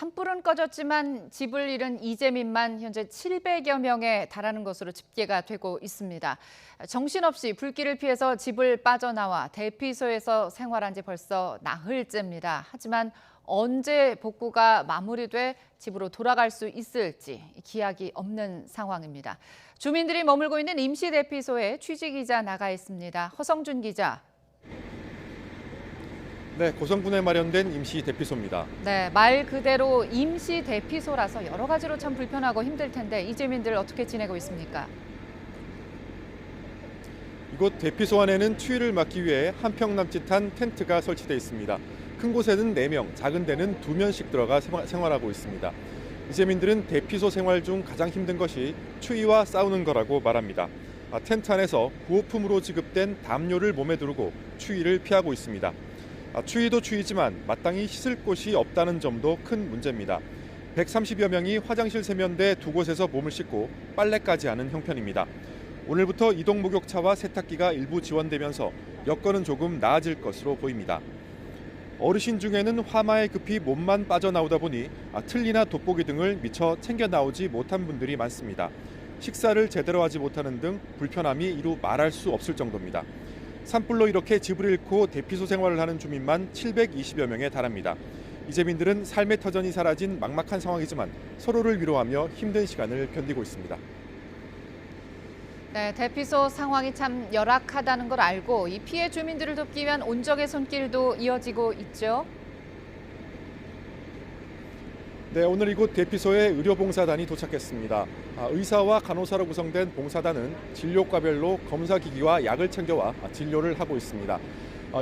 산불은 꺼졌지만 집을 잃은 이재민만 현재 700여 명에 달하는 것으로 집계가 되고 있습니다. 정신없이 불길을 피해서 집을 빠져나와 대피소에서 생활한 지 벌써 나흘째입니다. 하지만 언제 복구가 마무리돼 집으로 돌아갈 수 있을지 기약이 없는 상황입니다. 주민들이 머물고 있는 임시 대피소에 취재기자 나가 있습니다. 허성준 기자. 네, 고성군에 마련된 임시 대피소입니다. 네, 말 그대로 임시 대피소라서 여러 가지로 참 불편하고 힘들 텐데 이재민들 어떻게 지내고 있습니까? 이곳 대피소 안에는 추위를 막기 위해 한 평 남짓한 텐트가 설치돼 있습니다. 큰 곳에는 4명, 작은 데는 2명씩 들어가 생활하고 있습니다. 이재민들은 대피소 생활 중 가장 힘든 것이 추위와 싸우는 거라고 말합니다. 텐트 안에서 구호품으로 지급된 담요를 몸에 두르고 추위를 피하고 있습니다. 추위도 추위지만 마땅히 씻을 곳이 없다는 점도 큰 문제입니다. 130여 명이 화장실 세면대 2곳에서 몸을 씻고 빨래까지 하는 형편입니다. 오늘부터 이동 목욕차와 세탁기가 일부 지원되면서 여건은 조금 나아질 것으로 보입니다. 어르신 중에는 화마에 급히 몸만 빠져나오다 보니 틀니나 돋보기 등을 미처 챙겨 나오지 못한 분들이 많습니다. 식사를 제대로 하지 못하는 등 불편함이 이루 말할 수 없을 정도입니다. 산불로 이렇게 집을 잃고 대피소 생활을 하는 주민만 720여 명에 달합니다. 이재민들은 삶의 터전이 사라진 막막한 상황이지만 서로를 위로하며 힘든 시간을 견디고 있습니다. 네, 대피소 상황이 참 열악하다는 걸 알고 이 피해 주민들을 돕기 위한 온정의 손길도 이어지고 있죠. 네, 오늘 이곳 대피소에 의료봉사단이 도착했습니다. 의사와 간호사로 구성된 봉사단은 진료과별로 검사기기와 약을 챙겨와 진료를 하고 있습니다.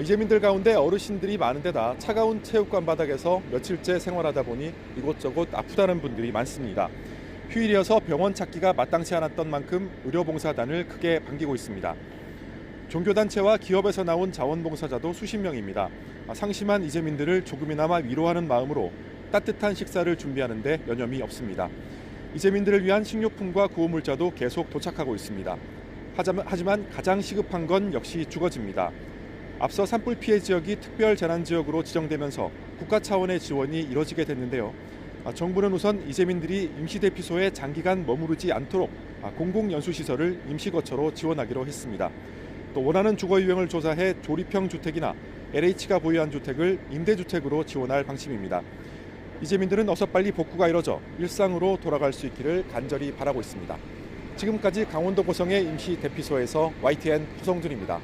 이재민들 가운데 어르신들이 많은 데다 차가운 체육관 바닥에서 며칠째 생활하다 보니 이곳저곳 아프다는 분들이 많습니다. 휴일이어서 병원 찾기가 마땅치 않았던 만큼 의료봉사단을 크게 반기고 있습니다. 종교단체와 기업에서 나온 자원봉사자도 수십 명입니다. 상심한 이재민들을 조금이나마 위로하는 마음으로 따뜻한 식사를 준비하는 데 여념이 없습니다. 이재민들을 위한 식료품과 구호물자도 계속 도착하고 있습니다. 하지만 가장 시급한 건 역시 주거지입니다. 앞서 산불 피해 지역이 특별재난지역으로 지정되면서 국가 차원의 지원이 이뤄지게 됐는데요. 정부는 우선 이재민들이 임시대피소에 장기간 머무르지 않도록 공공연수시설을 임시거처로 지원하기로 했습니다. 또 원하는 주거 유형을 조사해 조립형 주택이나 LH가 보유한 주택을 임대주택으로 지원할 방침입니다. 이재민들은 어서 빨리 복구가 이뤄져 일상으로 돌아갈 수 있기를 간절히 바라고 있습니다. 지금까지 강원도 고성의 임시 대피소에서 YTN 허성준입니다.